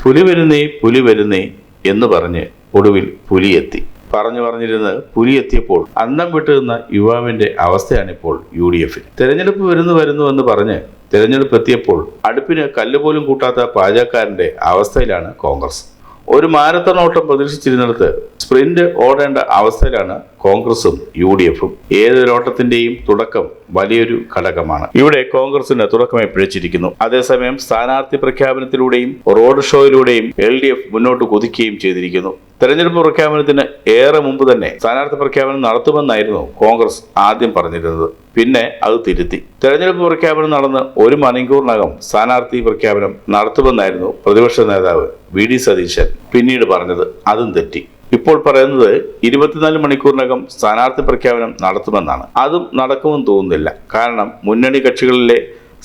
പുലി വരുന്നേ എന്ന് പറഞ്ഞ് ഒടുവിൽ പുലിയെത്തി. പറഞ്ഞിരുന്ന് പുലിയെത്തിയപ്പോൾ അന്നം വിട്ടുനിന്ന യുവാവിന്റെ അവസ്ഥയാണിപ്പോൾ UDF. തെരഞ്ഞെടുപ്പ് വരുന്നു എന്ന് പറഞ്ഞ് തെരഞ്ഞെടുപ്പ് എത്തിയപ്പോൾ അടുപ്പിന് കല്ലുപോലും കൂട്ടാത്ത പാചകക്കാരന്റെ അവസ്ഥയിലാണ് കോൺഗ്രസ്. ഒരു മാരത്തൺ ഓട്ടം പ്രതീക്ഷിച്ചിരുന്നിടത്ത് സ്പ്രിന്റ് ഓടേണ്ട അവസ്ഥയിലാണ് കോൺഗ്രസും UDFും. ഏതൊരോട്ടത്തിന്റെയും തുടക്കം വലിയൊരു ഘടകമാണ്. ഇവിടെ കോൺഗ്രസിന് തുടക്കമായി പിഴച്ചിരിക്കുന്നു. അതേസമയം സ്ഥാനാർത്ഥി പ്രഖ്യാപനത്തിലൂടെയും റോഡ് ഷോയിലൂടെയും LDF മുന്നോട്ട് കുതിക്കുകയും ചെയ്തിരിക്കുന്നു. തെരഞ്ഞെടുപ്പ് പ്രഖ്യാപനത്തിന് ഏറെ മുമ്പ് തന്നെ സ്ഥാനാർത്ഥി പ്രഖ്യാപനം നടത്തുമെന്നായിരുന്നു കോൺഗ്രസ് ആദ്യം പറഞ്ഞിരുന്നത്. പിന്നെ അത് തിരുത്തി. തെരഞ്ഞെടുപ്പ് പ്രഖ്യാപനം നടന്ന് ഒരു മണിക്കൂറിനകം സ്ഥാനാർത്ഥി പ്രഖ്യാപനം നടത്തുമെന്നായിരുന്നു പ്രതിപക്ഷ നേതാവ് VD സതീശൻ പിന്നീട് പറഞ്ഞത്. അതും തെറ്റി. ഇപ്പോൾ പറയുന്നത് 24 മണിക്കൂറിനകം സ്ഥാനാർത്ഥി പ്രഖ്യാപനം നടത്തുമെന്നാണ്. അതും നടക്കുമെന്ന് തോന്നുന്നില്ല. കാരണം മുന്നണി കക്ഷികളിലെ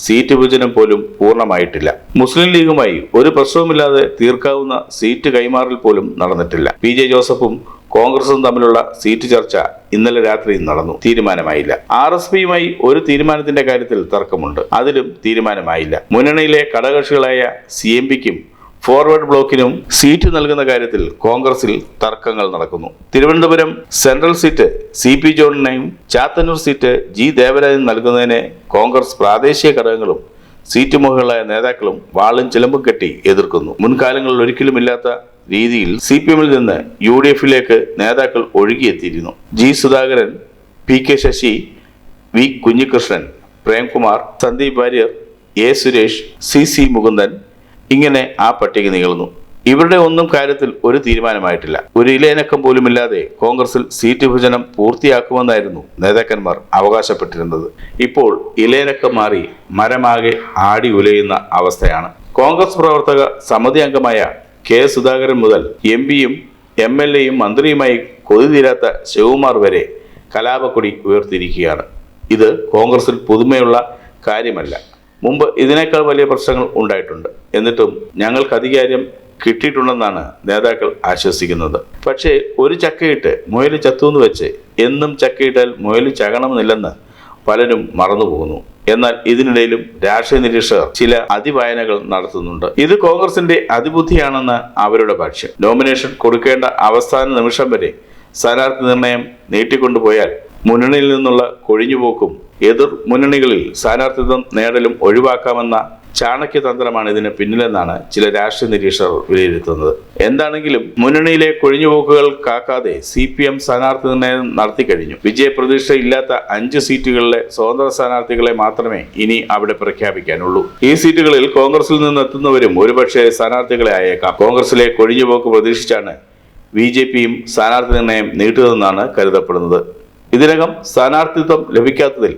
സീറ്റ് വിഭജനം പോലും പൂർണ്ണമായിട്ടില്ല. മുസ്ലിം ലീഗുമായി ഒരു പ്രശ്നവുമില്ലാതെ തീർക്കാവുന്ന സീറ്റ് കൈമാറൽ പോലും നടന്നിട്ടില്ല. PJ ജോസഫും കോൺഗ്രസും തമ്മിലുള്ള സീറ്റ് ചർച്ച ഇന്നലെ രാത്രി നടന്നു. തീരുമാനമായില്ല. RSPയുമായി ഒരു തീരുമാനത്തിന്റെ കാര്യത്തിൽ തർക്കമുണ്ട്. അതിലും തീരുമാനമായില്ല. മുന്നണിയിലെ ഘടകകക്ഷികളായ CMPക്കും ഫോർവേഡ് ബ്ലോക്കിനും സീറ്റ് നൽകുന്ന കാര്യത്തിൽ കോൺഗ്രസിൽ തർക്കങ്ങൾ നടക്കുന്നു. തിരുവനന്തപുരം സെൻട്രൽ സീറ്റ് CP ജോണിനെയും ചാത്തന്നൂർ സീറ്റ് G ദേവരാജനും നൽകുന്നതിനെ കോൺഗ്രസ് പ്രാദേശിക ഘടകങ്ങളും സീറ്റ് മോഹികളായ നേതാക്കളും വാളും ചിലമ്പും കെട്ടി എതിർക്കുന്നു. മുൻകാലങ്ങളിൽ ഒരിക്കലുമില്ലാത്ത രീതിയിൽ CPMൽ നിന്ന് UDFിലേക്ക് നേതാക്കൾ ഒഴുകിയെത്തിയിരുന്നു. G Sudhakaran, PK Sasi, V Kunhikrishnan, Premkumar, Sandeep Warrier, A Suresh, CC Mukundan, ഇങ്ങനെ ആ പട്ടിക നീളുന്നു. ഇവരുടെ ഒന്നും കാര്യത്തിൽ ഒരു തീരുമാനമായിട്ടില്ല. ഒരു ഇലയനക്കം പോലുമില്ലാതെ കോൺഗ്രസിൽ സീറ്റ് വിഭജനം പൂർത്തിയാക്കുമെന്നായിരുന്നു നേതാക്കന്മാർ അവകാശപ്പെട്ടിരുന്നത്. ഇപ്പോൾ ഇലയനക്കം മാറി മരമാകെ ആടി ഉലയുന്ന അവസ്ഥയാണ്. കോൺഗ്രസ് പ്രവർത്തക സമിതി അംഗമായ K സുധാകരൻ മുതൽ MPയും MLAയും മന്ത്രിയുമായി കൊതി തീരാത്ത ശിവകുമാർ വരെ കലാപക്കൊടി ഉയർത്തിയിരിക്കുകയാണ്. ഇത് കോൺഗ്രസിൽ പുതുമയുള്ള കാര്യമല്ല. മുമ്പ് ഇതിനേക്കാൾ വലിയ പ്രശ്നങ്ങൾ ഉണ്ടായിട്ടുണ്ട്. എന്നിട്ടും ഞങ്ങൾക്ക് അധികാരം കിട്ടിയിട്ടുണ്ടെന്നാണ് നേതാക്കൾ ആശ്വസിക്കുന്നത്. പക്ഷേ ഒരു ചക്കയിട്ട് മുയല് ചത്തുവെന്ന് വെച്ച് എന്നും ചക്കയിട്ടാൽ മുയല് ചകണമെന്നില്ലെന്ന് പലരും മറന്നുപോകുന്നു. എന്നാൽ ഇതിനിടയിലും രാഷ്ട്രീയ നിരീക്ഷകർ ചില അതിവായനകൾ നടത്തുന്നുണ്ട്. ഇത് കോൺഗ്രസിന്റെ അതിബുദ്ധിയാണെന്ന് അവരുടെ ഭാഷ്യം. നോമിനേഷൻ കൊടുക്കേണ്ട അവസാന നിമിഷം വരെ സ്ഥാനാർത്ഥി നിർണയം നീട്ടിക്കൊണ്ടുപോയാൽ മുന്നണിയിൽ നിന്നുള്ള കൊഴിഞ്ഞുപോക്കും എതിർ മുന്നണികളിൽ സ്ഥാനാർത്ഥിത്വം നേടലും ഒഴിവാക്കാമെന്ന ചാണക്യതന്ത്രമാണ് ഇതിന് പിന്നിലെന്നാണ് ചില രാഷ്ട്രീയ നിരീക്ഷകർ വിലയിരുത്തുന്നത്. എന്താണെങ്കിലും മുന്നണിയിലെ കൊഴിഞ്ഞുപോക്കുകൾ കാക്കാതെ CPM സ്ഥാനാർത്ഥി നിർണയം നടത്തിക്കഴിഞ്ഞു. വിജയപ്രതീക്ഷയില്ലാത്ത 5 സീറ്റുകളിലെ സ്വതന്ത്ര സ്ഥാനാർത്ഥികളെ മാത്രമേ ഇനി അവിടെ പ്രഖ്യാപിക്കാനുള്ളൂ. ഈ സീറ്റുകളിൽ കോൺഗ്രസിൽ നിന്ന് എത്തുന്നവരും ഒരുപക്ഷെ സ്ഥാനാർത്ഥികളെ ആയേക്കാം. കോൺഗ്രസിലെ കൊഴിഞ്ഞുപോക്ക് പ്രതീക്ഷിച്ചാണ് BJPയും സ്ഥാനാർത്ഥി നിർണയം നീട്ടുന്നതെന്നാണ് കരുതപ്പെടുന്നത്. ഇതിനകം സ്ഥാനാർത്ഥിത്വം ലഭിക്കാത്തതിൽ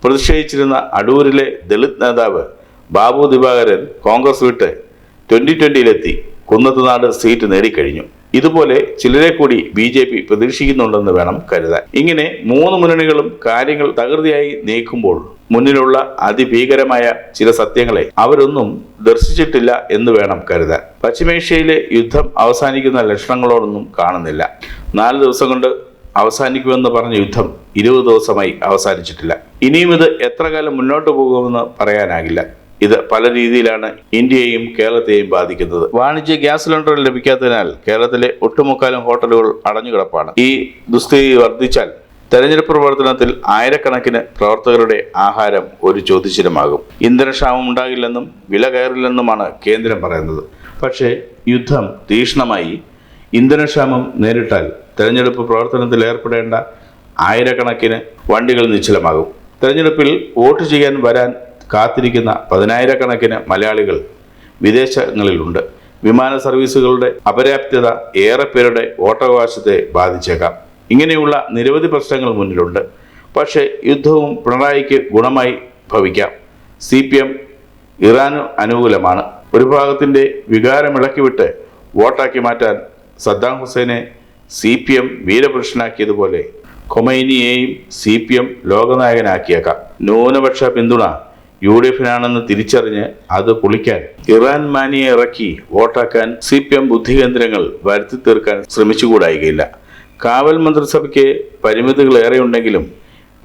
പ്രതിഷേധിച്ചിരുന്ന അടൂരിലെ ദളിത് നേതാവ് ബാബു ദിവാകരൻ കോൺഗ്രസ് വിട്ട് 2020-ലെത്തി കുന്നത്തുനാട് സീറ്റ് നേടിക്കഴിഞ്ഞു. ഇതുപോലെ ചിലരെ കൂടി BJP പ്രതീക്ഷിക്കുന്നുണ്ടെന്ന് വേണം കരുതാൻ. ഇങ്ങനെ 3 മുന്നണികളും കാര്യങ്ങൾ തകൃതിയായി നീക്കുമ്പോൾ മുന്നിലുള്ള അതിഭീകരമായ ചില സത്യങ്ങളെ അവരൊന്നും ദർശിച്ചിട്ടില്ല എന്ന് വേണം കരുതാൻ. പശ്ചിമേഷ്യയിലെ യുദ്ധം അവസാനിക്കുന്ന ലക്ഷണങ്ങളോടൊന്നും കാണുന്നില്ല. 4 ദിവസം കൊണ്ട് അവസാനിക്കുമെന്ന് പറഞ്ഞ യുദ്ധം 20 ദിവസമായി അവസാനിച്ചിട്ടില്ല. ഇനിയും ഇത് എത്ര കാലം മുന്നോട്ട് പോകുമെന്ന് പറയാനാകില്ല. ഇത് പല രീതിയിലാണ് ഇന്ത്യയെയും കേരളത്തെയും ബാധിക്കുന്നത്. വാണിജ്യ ഗ്യാസ് സിലിണ്ടർ ലഭിക്കാത്തതിനാൽ കേരളത്തിലെ ഒട്ടുമുക്കാലും ഹോട്ടലുകൾ അടഞ്ഞുകിടപ്പാണ്. ഈ ദുസ്ഥിതി വർദ്ധിച്ചാൽ തെരഞ്ഞെടുപ്പ് പ്രവർത്തനത്തിൽ ആയിരക്കണക്കിന് പ്രവർത്തകരുടെ ആഹാരം ഒരു ചോദ്യചിഹ്നമാകും. ഇന്ധനക്ഷാമം ഉണ്ടാകില്ലെന്നും വില കയറില്ലെന്നുമാണ് കേന്ദ്രം പറയുന്നത്. പക്ഷേ യുദ്ധം തീക്ഷ്ണമായി ഇന്ധനക്ഷാമം നേരിട്ടാൽ തെരഞ്ഞെടുപ്പ് പ്രവർത്തനത്തിൽ ഏർപ്പെടേണ്ട ആയിരക്കണക്കിന് വണ്ടികൾ നിശ്ചലമാകും. തെരഞ്ഞെടുപ്പിൽ വോട്ട് ചെയ്യാൻ വരാൻ കാത്തിരിക്കുന്ന 10,000-കണക്കിന് മലയാളികൾ വിദേശങ്ങളിലുണ്ട്. വിമാന സർവീസുകളുടെ അപര്യാപ്തത ഏറെ പേരുടെ വോട്ടവകാശത്തെ ബാധിച്ചേക്കാം. ഇങ്ങനെയുള്ള നിരവധി പ്രശ്നങ്ങൾ മുന്നിലുണ്ട്. പക്ഷേ യുദ്ധവും പിണറായിക്ക് ഗുണമായി ഭവിക്കാം. CPM ഇറാന് അനുകൂലമാണ്. ഒരു ഭാഗത്തിൻ്റെ വികാരമിളക്കിവിട്ട് വോട്ടാക്കി മാറ്റാൻ സദ്ദാം ഹുസൈനെ CPM വീരപുരുഷനാക്കിയതുപോലെ ഖൊമൈനിയെയും CPM ലോകനായകനാക്കിയേക്കാം. ന്യൂനപക്ഷ പിന്തുണ UDFിനാണെന്ന് തിരിച്ചറിഞ്ഞ് അത് പൊളിക്കാൻ ഇറാൻ മാനിയെ ഇറക്കി വോട്ടാക്കാൻ CPM ബുദ്ധികേന്ദ്രങ്ങൾ വരുത്തി തീർക്കാൻ ശ്രമിച്ചുകൂടായികയില്ല. കാവൽ മന്ത്രിസഭയ്ക്ക് പരിമിതികൾ ഏറെയുണ്ടെങ്കിലും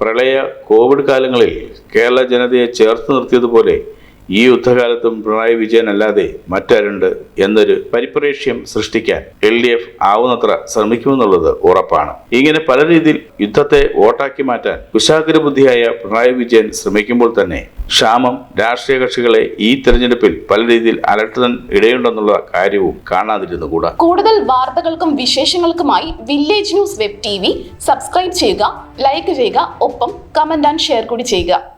പ്രളയ കോവിഡ് കാലങ്ങളിൽ കേരള ജനതയെ ചേർത്ത് നിർത്തിയതുപോലെ ഈ യുദ്ധകാലത്തും പിണറായി വിജയൻ അല്ലാതെ മറ്റാരുണ്ട് എന്നൊരു പരിപ്രേക്ഷ്യം സൃഷ്ടിക്കാൻ LDF ആവുന്നത്ര ശ്രമിക്കുമെന്നുള്ളത് ഉറപ്പാണ്. ഇങ്ങനെ പല രീതിയിൽ യുദ്ധത്തെ വോട്ടാക്കി മാറ്റാൻ കുശാഗ്രബുദ്ധിയായ പിണറായി വിജയൻ ശ്രമിക്കുമ്പോൾ തന്നെ ക്ഷാമം രാഷ്ട്രീയ കക്ഷികളെ ഈ തെരഞ്ഞെടുപ്പിൽ പല രീതിയിൽ അലട്ടാൻ ഇടയുണ്ടെന്നുള്ള കാര്യവും കാണാതിരുന്നുകൂടാ. കൂടുതൽ വാർത്തകൾക്കും വിശേഷങ്ങൾക്കുമായി village news web TV subscribe ചെയ്യുക, ലൈക്ക് ചെയ്യുക, ഒപ്പം കമന്റ് ആൻഡ് ഷെയർ കൂടി ചെയ്യുക.